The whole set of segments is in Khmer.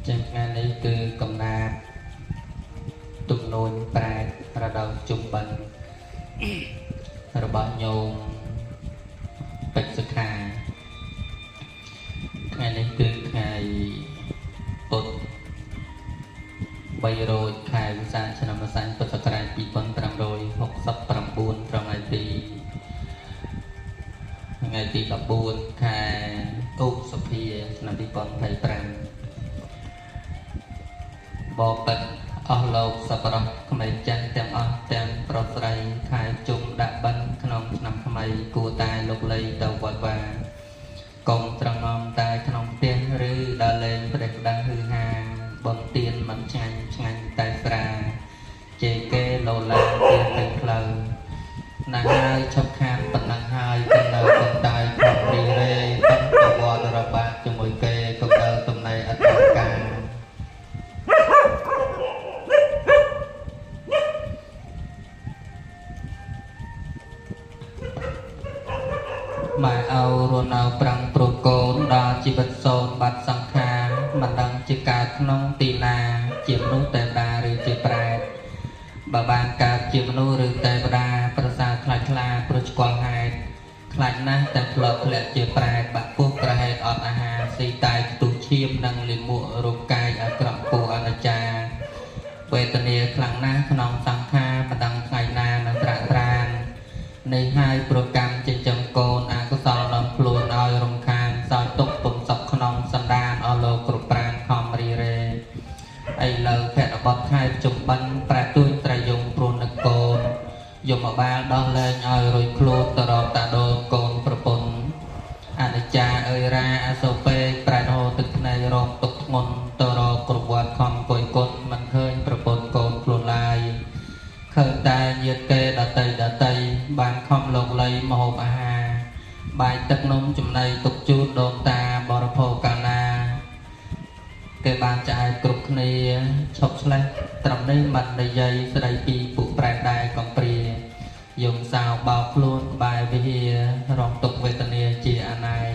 ចឹងថ្ងៃនេះគឺកំណាព្យទំនួញប្រែរដូវជុំបិណ្ឌរបស់ញោមពេជ្រសុខាថ្ងៃនេះគឺថ្ងៃពុទ្ធ3រោចខែវិសាខឆ្នាំម្សាញ់ពុទ្ធសករាជ2569ត្រង់ថ្ងៃទី14ខែឧសភាឆ្នាំ2025បបិទ្ធអស់លោកសប្បុរសក្មេងចាស់ទាំងអស់ទាំងប្រុសស្រីខែជុំដាក់បិណ្ឌក្នុងឆ្នាំថ្មីគួរតែលោកលីទៅវត្តវាកុំត្រងំតែក្នុងផ្ទះឬដើរលេងប្រទេសផ្ដាំហឺហាបំទៀនមិនឆ្ងាញ់ឆ្ងាញ់តែស្រាជេគេលោឡាទៀនទៅផ្លូវណាស់ហើយឈប់ខានប៉ុណ្ណឹងហើយទៅនៅបន្តាយខំរីរេតំទៅវត្តរបស់ជាមួយគេក៏ដើរទំនេរអត់ដល់ការម៉ែអោរស់នៅប្រាំងព្រោះកូនដល់ជីវិតសូនបាត់សង្ខារមិនដឹងជាកើតក្នុងទីណាជាមនុស្សទេវតាឬជាប្រែតបើបានកើតជាមនុស្សឬទេវតាប្រសើរខ្លាចខ្លាព្រោះស្គាល់ហេតុខ្លាចណាស់តែធ្លាប់ធ្លាក់ជាប្រែតបាក់ពោះប្រហែលអត់អាហារស៊ីតែផ្ទុះឈាមនិងលាមករូបកាយឲ្យក្រក់ពោះអនិច្ចាវេទនាខ្លាំងណាស់ក្នុងសង្ខារមិនដឹងថ្ងៃណានឹងត្រាក់ត្រាននេះហើយប្រកម្មចិញ្ចឹមកូនអកុសលនាំខ្លួនឲ្យរំខានសោយទុកពំសុខក្នុងសន្តានអស់លោកគ្រប់ប្រានខំរីរេឥឡូវភក្តបត់ខែជុំបិណ្ឌប្រែទួយត្រយងព្រោះនឹកកូនយមបាលដោះលែងឲ្យរួយខ្លួនទៅរកតាដូនកូនប្រពន្ធអនិច្ចាអើយរាអសូរពេកប្រែរហូតទឹកភ្នែករងទុកធ្ងន់ទៅរកគ្រប់វត្តខំគួយគុណមិនឃើញប្រពន្ធកូនខ្លួនឡើយឃើញតែញាតិគេដតីបានខំលោកលៃមហូបអាហារបាយទឹកនំចំណីទុកជូនដូនតាបរិភោគកាលណាគេបានចាយគ្រប់គ្នាឈប់ឆ្លេះត្រឹមនេះមិននិយាយស្ដីពីពួកប្រែដែរកំព្រាយំសៅបោកខ្លួនក្បែរវិហាររងទុកវេទនាជាអនាយ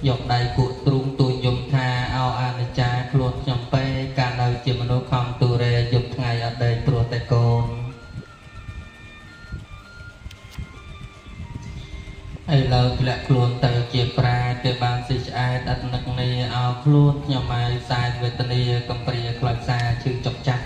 យកដៃគក់ទ្រូងទួញយំថាអោអនិច្ចាខ្លួនខ្ញុំពេកកាលនៅជាមនុស្សខំទូរេយប់ថ្ងៃអត់ដេកព្រោះតែកូនឥឡូវធ្លាក់ខ្លួនទៅជាប្រាគេបានស៊ីឆ្អែតអត់នឹកនីអោខ្លួនខ្ញុំមកខ្សែវេទនាកំព្រាខ្លោចសាឈឺចុកចាស់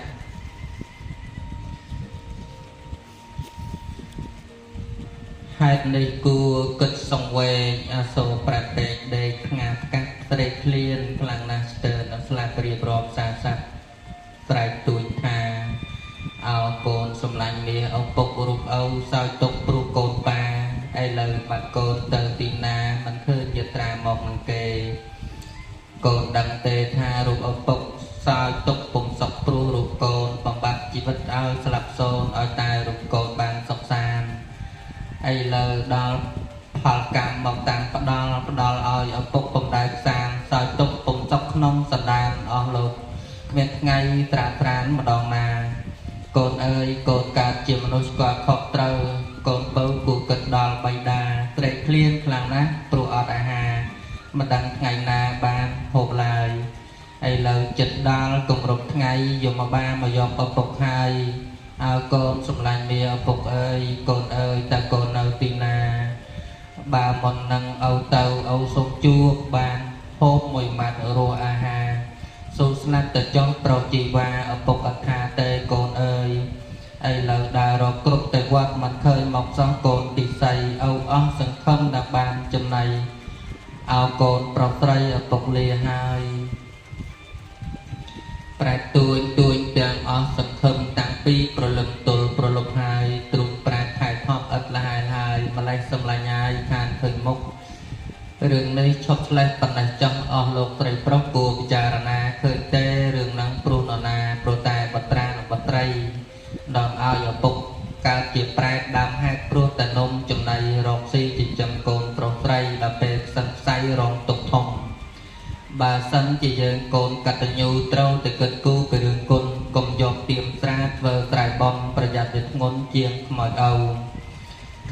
ហេតុនេះគួរគិតសង្វេគអសូរប្រែពេកដេកថ្ងាផ្កាត់ត្រេកឃ្លានខ្លាំងណាស់ស្ទើរដល់ស្លាប់រៀបរាប់សាស័ព្ទស្រែកទួយថាអោកូនសម្លាញ់មាសឪពុករូបឪសោយទុកព្រោះកូនប៉ាឥឡូវបាត់កូនទៅទីណាមិនឃើញយាត្រាមកនឹងគេកូនដឹងទេថារូបឪពុកសោយទុកពុំសុខព្រោះរូបកូនបំបត្តិជីវិតឲ្យស្លាប់សូន្យឲ្យតែរូបកូនបានសុខសាន្តឥឡូវដល់ផលកម្មមកតាំងផ្ដាល់ឲ្យឪពុកពុំដែលខ្សានសោយទុកពុំសុខក្នុងសន្តានអស់លោកគ្មានថ្ងៃត្រាត្រានម្ដងណាកូនអើយកូនកើតជាមនុស្សស្គាល់ខុសត្រូវកូនបើគួរគិតដល់បៃតាត្រេកឃ្លានខ្លាំងណាស់ព្រោះអត់អាហារមិនដឹងថ្ងៃណាបានហូបឡើយឥឡូវចិត្តដល់គម្រប់ថ្ងៃយមបាលមកយកឪពុកហើយឲ្យកូនសម្លាញ់មាឪពុកអើយកូនអើយតើកូននៅទីណាបើមិននឹងឪទៅឪសុំជួបបានហូបមួយម៉ាត់រសអាហារសូមស្នាប់ទៅចុះប្រជីវ៉ាឪពុកអត់ថាទេកូនអើយឥឡូវដើររកគ្រប់ទៅវត្តមិនឃើញមកសោះកូនទីស័យឪអស់សង្ឃឹមដល់បានចំណៃអោកូនប្រុសស្រីឪពុកលាហើយប្រែទួយទាំងអស់សង្ឃឹមតាំងពីប្រលឹមទល់ប្រលប់ហើយទ្រុងប្រែខែថប់ឥតលះហើយម្លេះសម្លាញ់ហើយខានឃើញមុខរឿងនេះឈប់ឆ្លេះប៉ុណ្ណេះចង់អស់លោកស្រីប្រុសគួរពិចារណាឃើញទេរឿងហ្នឹងព្រោះនរណាព្រោះតែបត្រានិងបត្រីនាំឲ្យឪពុកកើតជាប្រែតដើមហេតុព្រោះតែនំចំណៃរកស៊ីចិញ្ចឹមកូនប្រុសស្រីដល់ពេលខ្សឹងខ្សៃរងទុកធំបើសិនជាយើងកូនកតញ្ញូត្រូវតែគិតគូរពីរឿងគុណកុំយកទៀមស្រាធ្វើស្រែបំប្រយ័ត្នវាធ្ងន់ជាងខ្មោចឪ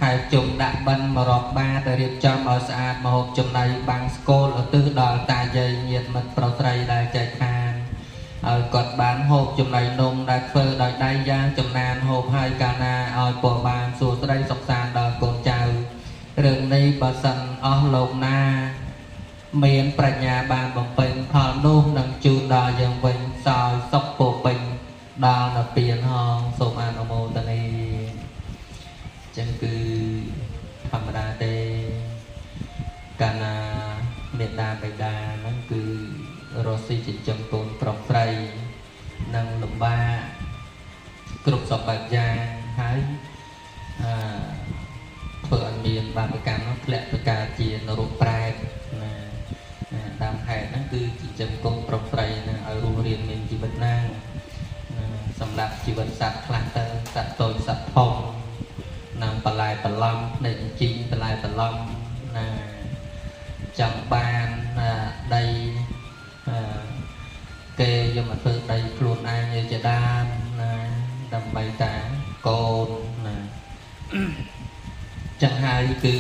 ខែជុំដាក់បិណ្ឌមករាប់បាទៅរៀបចំឲ្យស្អាតម្ហូបចំណីបាំងស្គលឧទ្ទិសដល់តាយាយញាតិមិត្តប្រុសស្រីដែលចែកខាន ឲ្យគាត់បានហូបចំណីនំដែលធ្វើដោយដៃយ៉ាងចំណានហូបហើយកាលណាឲ្យពរបានសួស្តីសុខសាន្តដល់កូនចៅរឿងនេះបើសិនអស់លោកណាមានប្រាជ្ញាបានបំពេញផលនោះនឹងជូនដល់យើងវិញសោយសុខពោពេញដល់នៅពៀនហងសូមអនុមោទនាចឹងគឺធម្មតាទេកាលណាមេត្តាបិតាហ្នឹងគឺរស់ស៊ីចិញ្ចឹមកូនប្រុសស្រីនឹងលំបាកគ្រប់សពបែបយ៉ាងហើយធ្វើឲ្យមានបាបកម្មនោះធ្លាក់ទៅកើតជានរោប្រែតណាតាមហេតុហ្នឹងគឺចិញ្ចឹមកូនប្រុសស្រីណាឲ្យរស់រានមានជីវិតណាសម្រាប់ជីវិតសត្វខ្លះទៅសត្វតូចសត្វធំនឹងបន្លែបន្លំភ្នែកជីងបន្លែបន្លំណាចង់បានដីគេយកមកធ្វើដីខ្លួនឯងជាដើមណាដើម្បីតាកូនណាចឹងហើយគឺ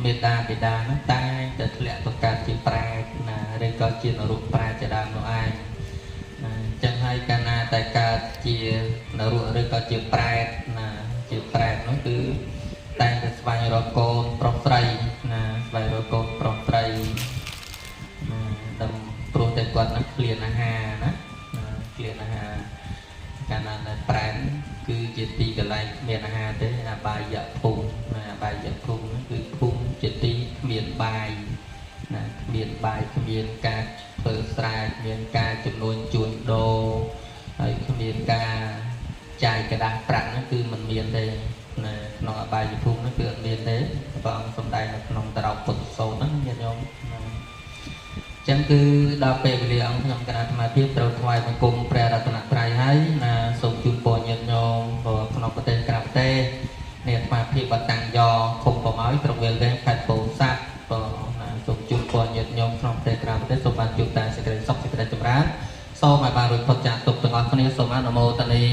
មេត្តាបិតាហ្នឹងតែតែធ្លាក់ទៅកើតជាប្រែតណាឬក៏ជានរកប្រែតជាដើមនោះឯងចឹងហើយកាលណាតែកើតជានរកឬក៏ជាប្រែតណាជាប្រែតនោះគឺតែតែស្វែងរកកូនប្រុសស្រីណាស្វែងរកកូនប្រុសស្រីណាដល់ព្រោះតែគាត់នឹងឃ្លានអាហារណាឃ្លានអាហារកាលណាតែប្រែតគឺជាទីកន្លែងមានអាហារទេអបាយភូមិណាអបាយភូមិហ្នឹងគឺភូមិជាទីគ្មានបាយណាគ្មានបាយគ្មានការធ្វើស្រែគ្មានការចំនួនជួញដូរហើយគ្មានការចាយกระดาษប្រាក់ហ្នឹងគឺមិនមានទេណាក្នុងអបាយភូមិហ្នឹងគឺអត់មានទេព្រះអង្គសំដែងនៅក្នុងតារោពុទ្ធសោតហ្នឹងញាតិញោមចឹងគឺដល់ពេលវេលាអង្គខ្ញុំគណៈសមាធិត្រូវថ្វាយបង្គំព្រះរតនត្រ័យហើយណាសូមជូនពរញាតិញោមក្នុងប្រទេសក្រៅប្រទេសនេះអាភិបតាំងយ៉ឃុំប្រម៉ោយក្រុងវាលវែងខេត្តពោធិ៍សាត់ណាសូមជូនពរញាតិញោមក្នុងប្រទេសក្រៅប្រទេសសូមបានជួបតែសេចក្តីសុខសេចក្តីចម្រើនសូមឲ្យបានរួចផុតចាកទុក្ខទាំងអស់គ្នាសូមអនុមោទនា